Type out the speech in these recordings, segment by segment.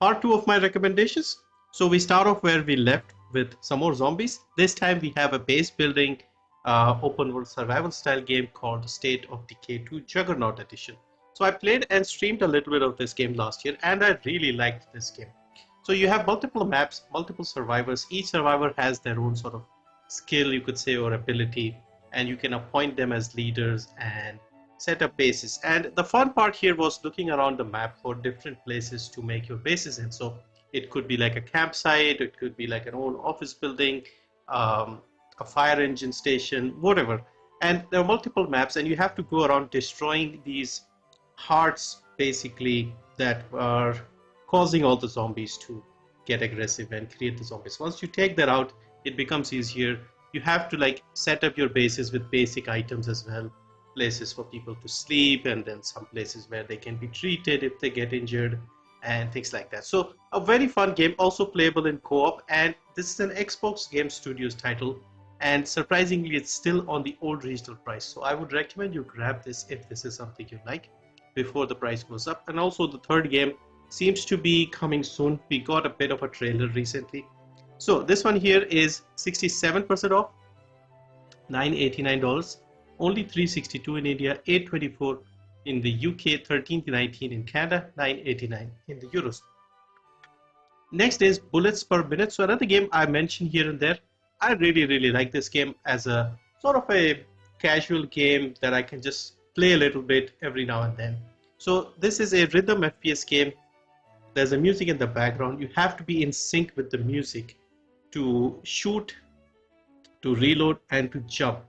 part 2 of my recommendations. So we start off where we left with some more zombies. This time we have a base building open world survival style game called State of Decay 2 Juggernaut Edition. So I played and streamed a little bit of this game last year and I really liked this game. So you have multiple maps, multiple survivors. Each survivor has their own sort of skill, you could say, or ability, and you can appoint them as leaders and set up bases. And the fun part here was looking around the map for different places to make your bases in. So it could be like a campsite, it could be like an old office building, a fire engine station, whatever. And there are multiple maps and you have to go around destroying these hearts basically that are causing all the zombies to get aggressive and create the zombies. Once you take that out, it becomes easier. You have to like set up your bases with basic items as well, places for people to sleep, and then some places where they can be treated if they get injured and things like that. So a very fun game, also playable in co-op, and this is an Xbox Game Studios title, and surprisingly it's still on the old regional price. So I would recommend you grab this if this is something you like before the price goes up. And also the third game seems to be coming soon. We got a bit of a trailer recently. So this one here is 67% off, $989, only $362 in India, $824 in the UK, $13.19 in Canada, $9.89 in the Euros. Next is Bullets Per Minute. So another game I mentioned here and there. I really like this game as a sort of a casual game that I can just play a little bit every now and then. So this is a rhythm FPS game. There's a music in the background. You have to be in sync with the music to shoot, to reload, and to jump.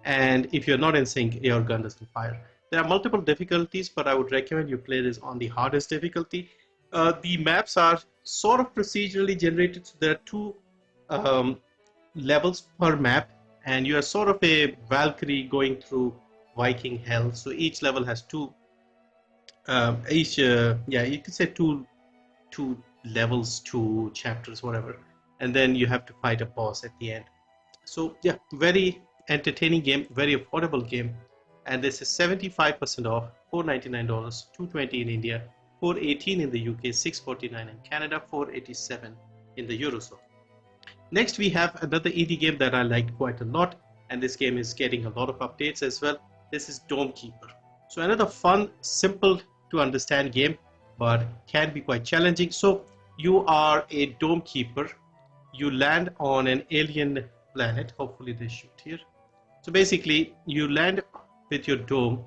And if you're not in sync, your gun doesn't fire. There are multiple difficulties, but I would recommend you play this on the hardest difficulty. The maps are sort of procedurally generated, so there are two levels per map, and you are sort of a Valkyrie going through Viking hell. So each level has two, you could say two levels, two chapters, whatever. And then you have to fight a boss at the end. So yeah, very entertaining game, very affordable game, and this is 75% off, $499, $220 in India, $418 in the UK, $649 in Canada, $487 in the Eurozone. Next we have another indie game that I liked quite a lot, and this game is getting a lot of updates as well. This is Dome Keeper. So another fun, simple to understand game, but can be quite challenging. So you are a dome keeper. You land on an alien planet. Hopefully they shoot here. So basically you land with your dome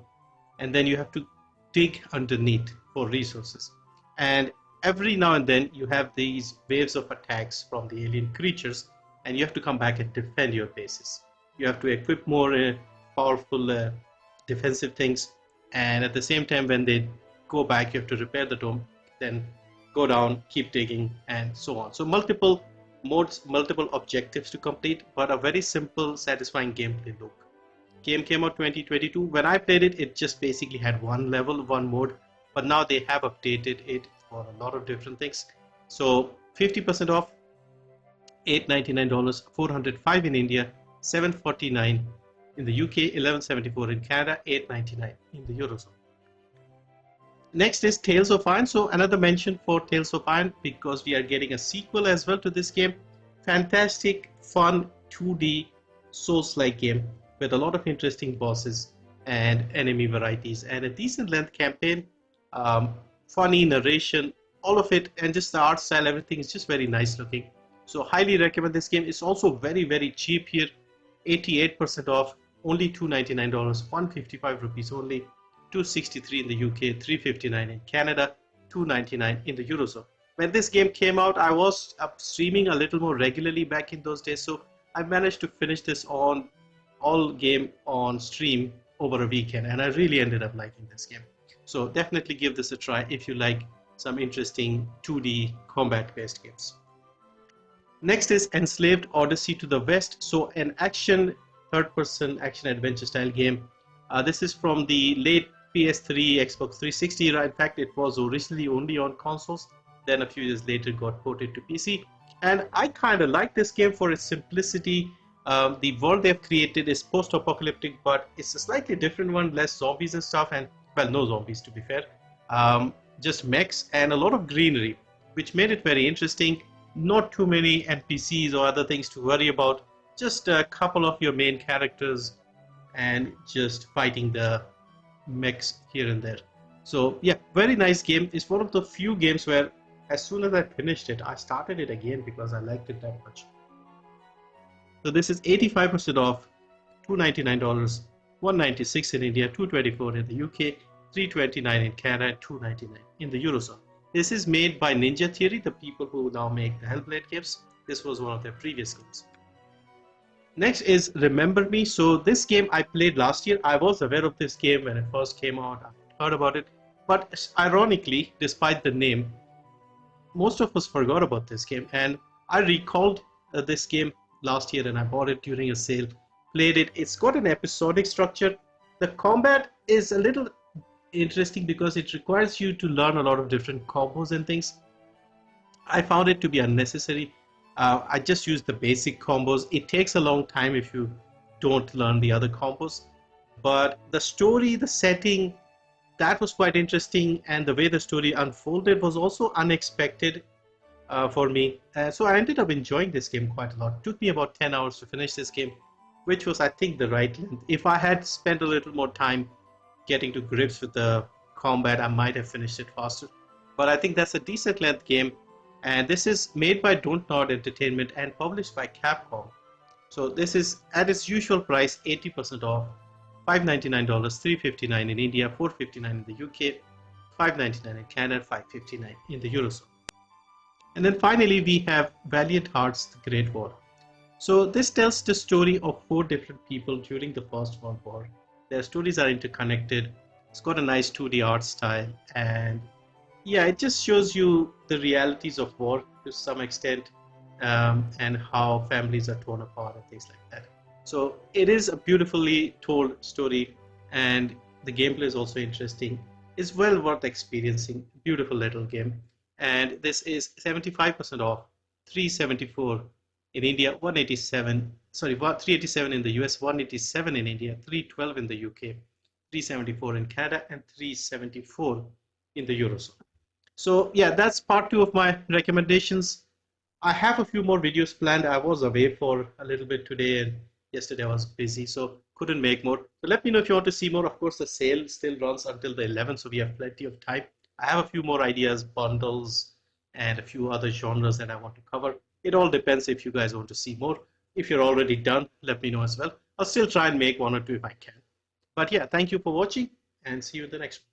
and then you have to dig underneath for resources. And every now and then you have these waves of attacks from the alien creatures and you have to come back and defend your bases. You have to equip more powerful defensive things, and at the same time when they go back you have to repair the dome, then go down, keep digging, and so on. So multiple modes, multiple objectives to complete, but a very simple, satisfying gameplay loop. Game came out 2022. When I played it, it just basically had one level, one mode, but now they have updated it for a lot of different things. So 50% off, $899, $405 in India, $749 in the UK, $1174 in Canada, $899 in the Eurozone. Next is Tales of Iron. So another mention for Tales of Iron because we are getting a sequel as well to this game. Fantastic, fun 2D Souls-like game with a lot of interesting bosses and enemy varieties and a decent length campaign, funny narration, all of it, and just the art style, everything is just very nice looking. So highly recommend this game. It's also very cheap here, 88% off, only $299, 155 rupees only. $263 in the UK, $359 in Canada, $299 in the Eurozone. When this game came out, I was streaming a little more regularly back in those days, so I managed to finish this on all game on stream over a weekend, and I really ended up liking this game. So definitely give this a try if you like some interesting 2D combat-based games. Next is Enslaved Odyssey to the West. So an action, third-person action adventure style game. This is from the late PS3, Xbox 360 era. In fact, it was originally only on consoles, then a few years later got ported to PC. And I kind of like this game for its simplicity. The world they've created is post-apocalyptic, but it's a slightly different one, less zombies and stuff, and well, no zombies to be fair. Just mechs and a lot of greenery. which made it very interesting. Not too many NPCs or other things to worry about, just a couple of your main characters and just fighting the mechs here and there. So yeah, very nice game. It's one of the few games where as soon as I finished it, I started it again because I liked it that much. So this is 85% off, $299, $196 in India, $224 in the UK, $329 in Canada, and $299 in the Eurozone. This is made by Ninja Theory, the people who now make the Hellblade games. This was one of their previous games. Next is Remember Me. So this game I played last year. I was aware of this game when it first came out. I heard about it. But ironically, despite the name, most of us forgot about this game. And I recalled this game last year and I bought it during a sale. Played it. It's got an episodic structure. The combat is a little interesting because it requires you to learn a lot of different combos and things. I found it to be unnecessary. I just use the basic combos. It takes a long time if you don't learn the other combos. But the story, the setting, that was quite interesting. And the way the story unfolded was also unexpected for me. So I ended up enjoying this game quite a lot. It took me about 10 hours to finish this game, which was, I think, the right length. If I had spent a little more time getting to grips with the combat, I might have finished it faster. But I think that's a decent length game. And this is made by Don't Nod Entertainment and published by Capcom. So this is at its usual price, 80% off, $599, $359 in India, $459 in the UK, $599 in Canada, $559 in the Eurozone. And then finally we have Valiant Hearts: The Great War. So this tells the story of 4 different people during the First World War. Their stories are interconnected. It's got a nice 2D art style, and yeah, it just shows you the realities of war to some extent, and how families are torn apart and things like that. So it is a beautifully told story, and the gameplay is also interesting. It's well worth experiencing. Beautiful little game. And this is 75% off, $374 in India, 387 in the US, 187 in India, 312 in the UK, 374 in Canada, and 374 in the Eurozone. So yeah, that's part 2 of my recommendations. I have a few more videos planned. I was away for a little bit today, and yesterday I was busy, so couldn't make more. So let me know if you want to see more. Of course, the sale still runs until the 11th, so we have plenty of time. I have a few more ideas, bundles, and a few other genres that I want to cover. It all depends if you guys want to see more. If you're already done, let me know as well. I'll still try and make 1 or 2 if I can. But yeah, thank you for watching, and see you in the next one.